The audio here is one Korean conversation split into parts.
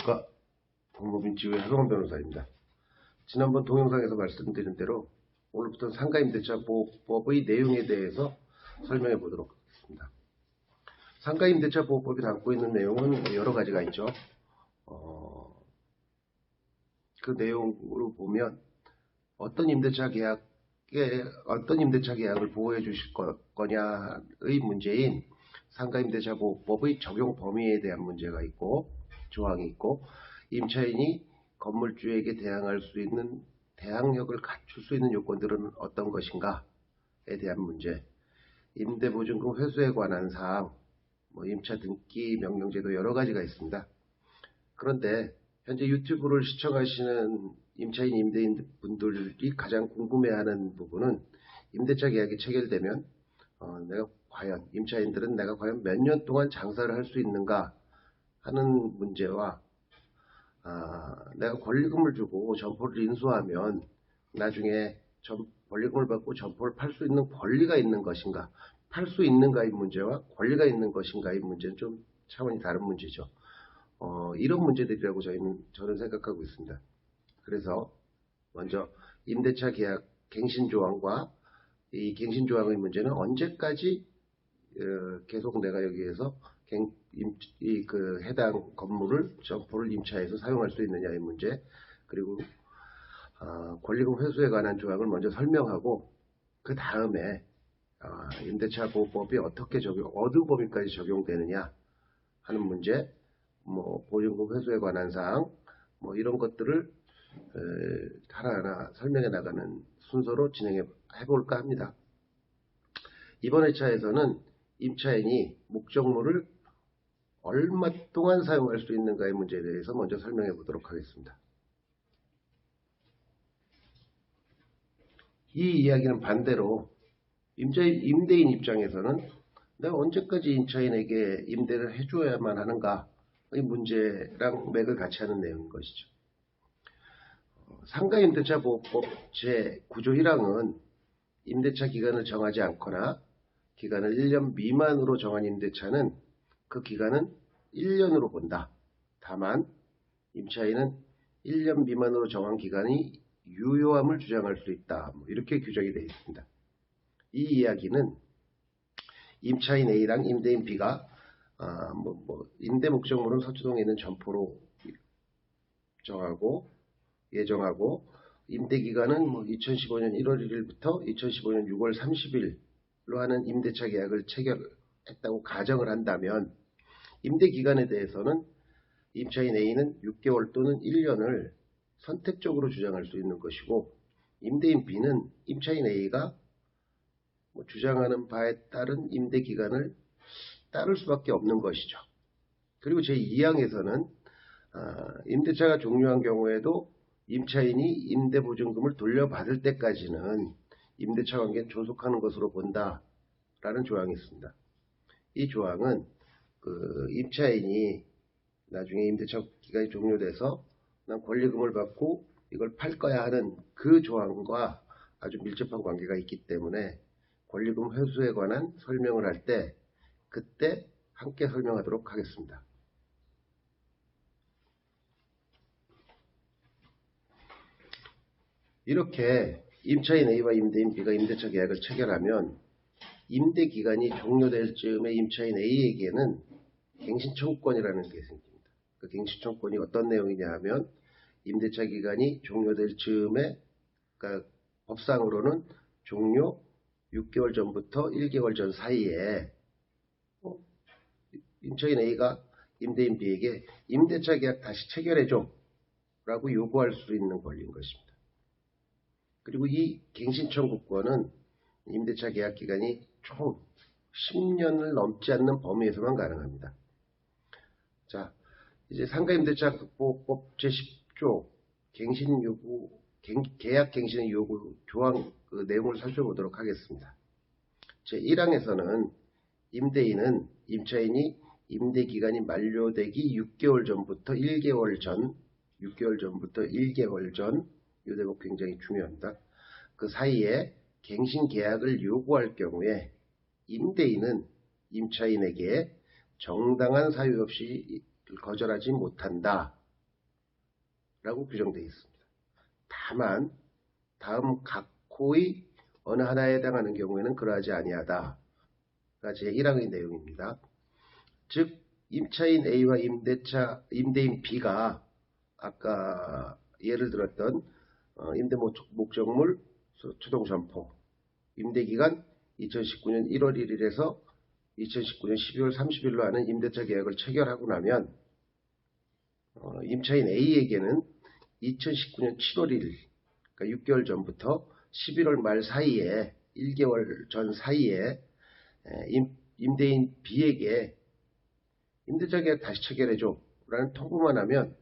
안녕하십니까. 법무민지구의 하성원 변호사입니다. 지난번 동영상에서 말씀드린 대로 오늘부터 상가임대차보호법의 내용에 대해서 설명해 보도록 하겠습니다. 상가임대차보호법이 담고 있는 내용은 여러 가지가 있죠. 그 내용으로 보면 어떤 임대차 계약을 보호해 주실 거냐의 문제인 상가임대차보호법의 적용 범위에 대한 문제가 있고, 조항이 있고, 임차인이 건물주에게 대항할 수 있는 대항력을 갖출 수 있는 요건들은 어떤 것인가에 대한 문제, 임대보증금 회수에 관한 사항, 임차 등기 명령제도 여러 가지가 있습니다. 그런데 현재 유튜브를 시청하시는 임차인, 임대인 분들이 가장 궁금해하는 부분은 임대차 계약이 체결되면 임차인들은 내가 과연 몇 년 동안 장사를 할 수 있는가 하는 문제와, 내가 권리금을 주고 점포를 인수하면 나중에 권리금을 받고 점포를 팔 수 있는 권리가 있는 것인가, 팔 수 있는가의 문제와 권리가 있는 것인가의 문제는 좀 차원이 다른 문제죠. 이런 문제들이라고 저는 생각하고 있습니다. 그래서 먼저 임대차 계약 갱신조항과 이 갱신조항의 문제는 언제까지 계속 내가 여기에서 해당 건물을 점포를 임차해서 사용할 수 있느냐의 문제, 그리고 권리금 회수에 관한 조항을 먼저 설명하고, 그 다음에 임대차 보호법이 어떻게 어느 범위까지 적용되느냐 하는 문제, 보증금 회수에 관한 사항, 이런 것들을 하나하나 설명해 나가는 순서로 진행해 볼까 합니다. 이번 회차에서는 임차인이 목적물을 얼마 동안 사용할 수 있는가의 문제에 대해서 먼저 설명해 보도록 하겠습니다. 이 이야기는 반대로 임대인 입장에서는 내가 언제까지 임차인에게 임대를 해줘야만 하는가의 문제랑 맥을 같이 하는 내용인 것이죠. 상가임대차보호법 제9조 1항은 임대차 기간을 정하지 않거나 기간을 1년 미만으로 정한 임대차는 그 기간은 1년으로 본다. 다만 임차인은 1년 미만으로 정한 기간이 유효함을 주장할 수 있다. 이렇게 규정이 되어 있습니다. 이 이야기는 임차인 A랑 임대인 B가 임대 목적물은 서초동에 있는 점포로 예정하고 임대 기간은 2015년 1월 1일부터 2015년 6월 30일로 하는 임대차 계약을 체결했다고 가정을 한다면, 임대 기간에 대해서는 임차인 A는 6개월 또는 1년을 선택적으로 주장할 수 있는 것이고, 임대인 B는 임차인 A가 주장하는 바에 따른 임대 기간을 따를 수밖에 없는 것이죠. 그리고 제2항에서는 임대차가 종료한 경우에도 임차인이 임대보증금을 돌려받을 때까지는 임대차 관계는 존속하는 것으로 본다라는 조항이 있습니다. 이 조항은 임차인이 나중에 임대차 기간이 종료돼서 난 권리금을 받고 이걸 팔 거야 하는 그 조항과 아주 밀접한 관계가 있기 때문에 권리금 회수에 관한 설명을 할 때 그때 함께 설명하도록 하겠습니다. 이렇게 임차인 A와 임대인 B가 임대차 계약을 체결하면 임대 기간이 종료될 즈음에 임차인 A에게는 갱신청구권이라는 게 생깁니다. 그 갱신청구권이 어떤 내용이냐 하면, 임대차 기간이 종료될 즈음에, 그러니까 법상으로는 종료 6개월 전부터 1개월 전 사이에 임차인 A가 임대인 B에게 임대차 계약 다시 체결해줘 라고 요구할 수 있는 권리인 것입니다. 그리고 이 갱신청구권은 임대차 계약 기간이 총 10년을 넘지 않는 범위에서만 가능합니다. 자, 이제 상가임대차보호법 제10조 계약 갱신의 요구 조항 내용을 살펴보도록 하겠습니다. 제1항에서는 임대인은 임차인이 임대 기간이 만료되기 6개월 전부터 1개월 전, 이 대목 굉장히 중요합니다. 그 사이에 갱신 계약을 요구할 경우에 임대인은 임차인에게 정당한 사유 없이 거절하지 못한다 규정되어 있습니다. 다만 다음 각 호의 어느 하나에 해당하는 경우에는 그러하지 아니하다가 제 1항의 내용입니다. 즉 임차인 A와 임대인 B가 아까 예를 들었던 임대 목적물 초동점포 임대기간 2019년 1월 1일에서 2019년 12월 30일로 하는 임대차 계약을 체결하고 나면 임차인 A에게는 2019년 7월 1일 그러니까 6개월 전부터 11월 말 사이에 1개월 전 사이에 임대인 B에게 임대차 계약 다시 체결해줘 라는 통보만 하면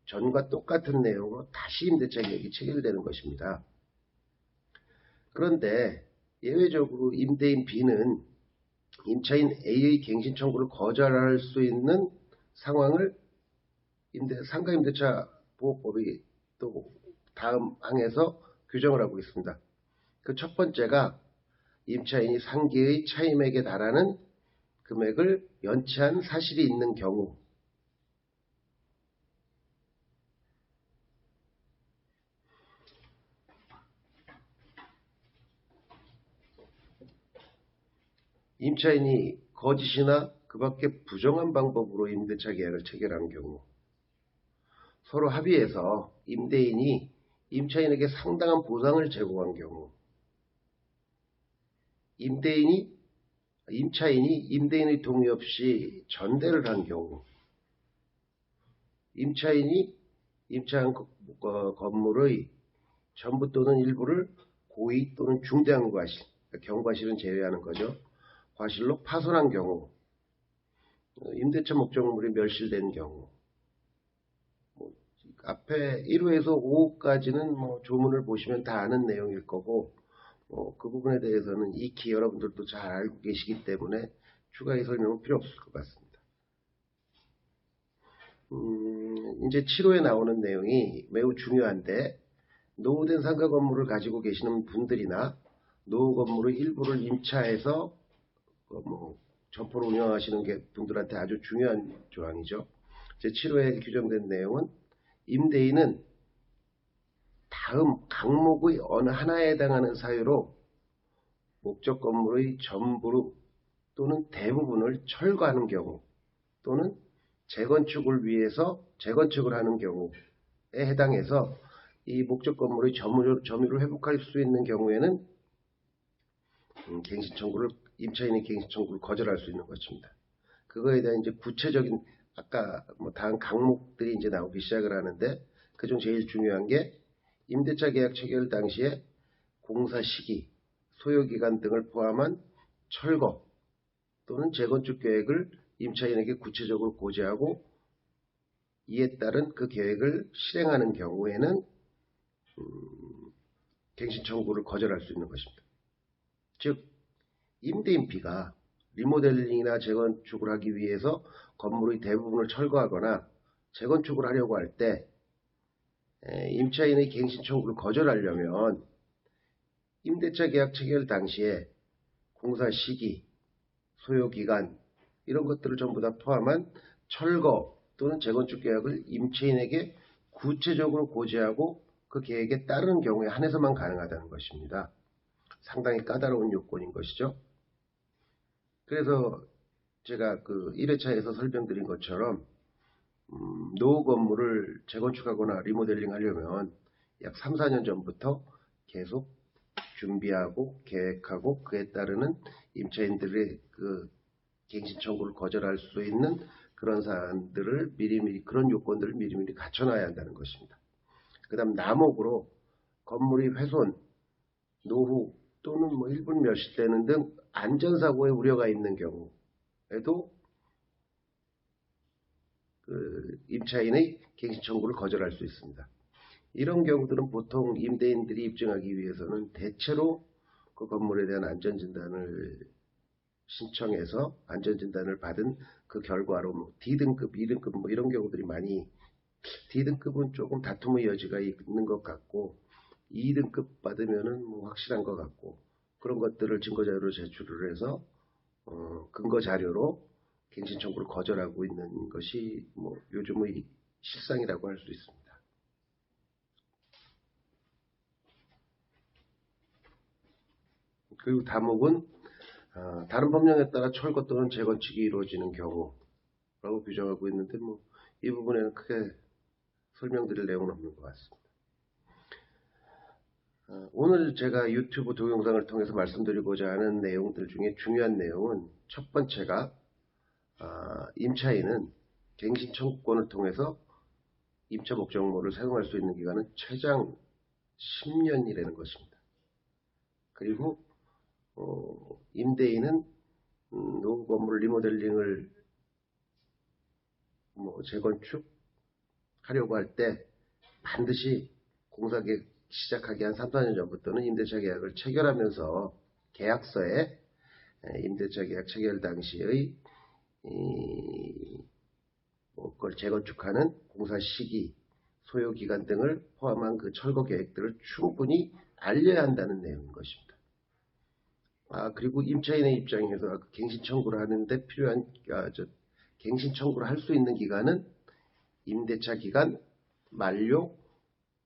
전과 똑같은 내용으로 다시 임대차 계약이 체결되는 것입니다. 그런데 예외적으로 임대인 B는 임차인 A의 갱신 청구를 거절할 수 있는 상황을 상가임대차 보호법이 또 다음 항에서 규정을 하고 있습니다. 그 첫 번째가 임차인이 상기의 차임액에 달하는 금액을 연체한 사실이 있는 경우, 임차인이 거짓이나 그 밖에 부정한 방법으로 임대차 계약을 체결한 경우, 서로 합의해서 임대인이 임차인에게 상당한 보상을 제공한 경우, 임차인이 임대인의 동의 없이 전대를 한 경우, 임차인이 임차한 건물의 전부 또는 일부를 고의 또는 중대한 과실, 경과실은 제외하는 거죠. 과실로 파손한 경우, 임대차 목적물이 멸실된 경우, 앞에 1호에서 5호까지는 조문을 보시면 다 아는 내용일 거고, 그 부분에 대해서는 익히 여러분들도 잘 알고 계시기 때문에 추가의 설명은 필요 없을 것 같습니다. 이제 7호에 나오는 내용이 매우 중요한데, 노후된 상가 건물을 가지고 계시는 분들이나 노후 건물의 일부를 임차해서 점포를 운영하시는 분들한테 아주 중요한 조항이죠. 제 7호에 규정된 내용은 임대인은 다음 항목의 어느 하나에 해당하는 사유로 목적 건물의 전부 또는 대부분을 철거하는 경우 또는 재건축을 하는 경우에 해당해서 이 목적 건물의 점유를 회복할 수 있는 경우에는 임차인의 갱신 청구를 거절할 수 있는 것입니다. 그거에 대한 이제 구체적인 아까 다음 항목들이 이제 나오기 시작을 하는데, 그중 제일 중요한 게 임대차 계약 체결 당시에 공사 시기, 소요 기간 등을 포함한 철거 또는 재건축 계획을 임차인에게 구체적으로 고지하고 이에 따른 그 계획을 실행하는 경우에는 갱신 청구를 거절할 수 있는 것입니다. 즉 임대인 B가 리모델링이나 재건축을 하기 위해서 건물의 대부분을 철거하거나 재건축을 하려고 할 때 임차인의 갱신 청구를 거절하려면 임대차 계약 체결 당시에 공사 시기, 소요 기간 이런 것들을 전부 다 포함한 철거 또는 재건축 계약을 임차인에게 구체적으로 고지하고 그 계획에 따르는 경우에 한해서만 가능하다는 것입니다. 상당히 까다로운 요건인 것이죠. 그래서 제가 그 1회차에서 설명드린 것처럼 노후 건물을 재건축하거나 리모델링 하려면 약 3, 4년 전부터 계속 준비하고 계획하고 그에 따르는 임차인들의 그 갱신 청구를 거절할 수 있는 그런 사안들을 그런 요건들을 미리미리 갖춰놔야 한다는 것입니다. 그 다음 남목으로 건물이 훼손, 노후 또는 일부 멸실되는 등 안전사고의 우려가 있는 경우에도 임차인의 갱신 청구를 거절할 수 있습니다. 이런 경우들은 보통 임대인들이 입증하기 위해서는 대체로 그 건물에 대한 안전진단을 신청해서 안전진단을 받은 그 결과로 D등급, E등급 이런 경우들이 많이, D등급은 조금 다툼의 여지가 있는 것 같고 2등급 받으면은 확실한 것 같고, 그런 것들을 증거자료로 제출을 해서 근거 자료로 갱신 청구를 거절하고 있는 것이 요즘의 실상이라고 할 수 있습니다. 그리고 다목은 다른 법령에 따라 철거 또는 재건축이 이루어지는 경우라고 규정하고 있는데 이 부분에는 크게 설명드릴 내용은 없는 것 같습니다. 오늘 제가 유튜브 동영상을 통해서 말씀드리고자 하는 내용들 중에 중요한 내용은 첫 번째가 임차인은 갱신 청구권을 통해서 임차 목적물을 사용할 수 있는 기간은 최장 10년이라는 것입니다. 그리고 임대인은 노후 건물 리모델링을 재건축하려고 할 때 반드시 공사 계획 시작하기 한 3, 4년 전부터는 임대차 계약을 체결하면서 계약서에 임대차 계약 체결 당시의 그걸 재건축하는 공사 시기, 소요 기간 등을 포함한 그 철거 계획들을 충분히 알려야 한다는 내용인 것입니다. 그리고 임차인의 입장에서 갱신 청구를 하는데 필요한 갱신 청구를 할 수 있는 기간은 임대차 기간 만료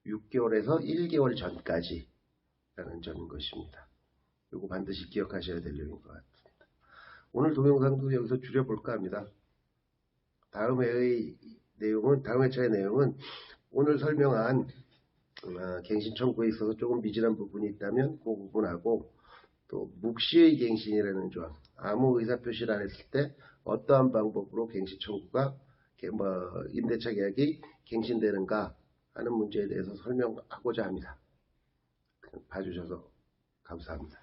6개월에서 1개월 전까지라는 점인 것입니다. 이거 반드시 기억하셔야 될 내용인 것 같습니다. 오늘 동영상도 여기서 줄여볼까 합니다. 다음 회차의 내용은 오늘 설명한 갱신 청구에 있어서 조금 미진한 부분이 있다면 그 부분하고 또 묵시의 갱신이라는 조항, 아무 의사표시를 안 했을 때 어떠한 방법으로 갱신 청구가 임대차 계약이 갱신되는가 하는 문제에 대해서 설명하고자 합니다. 봐주셔서 감사합니다.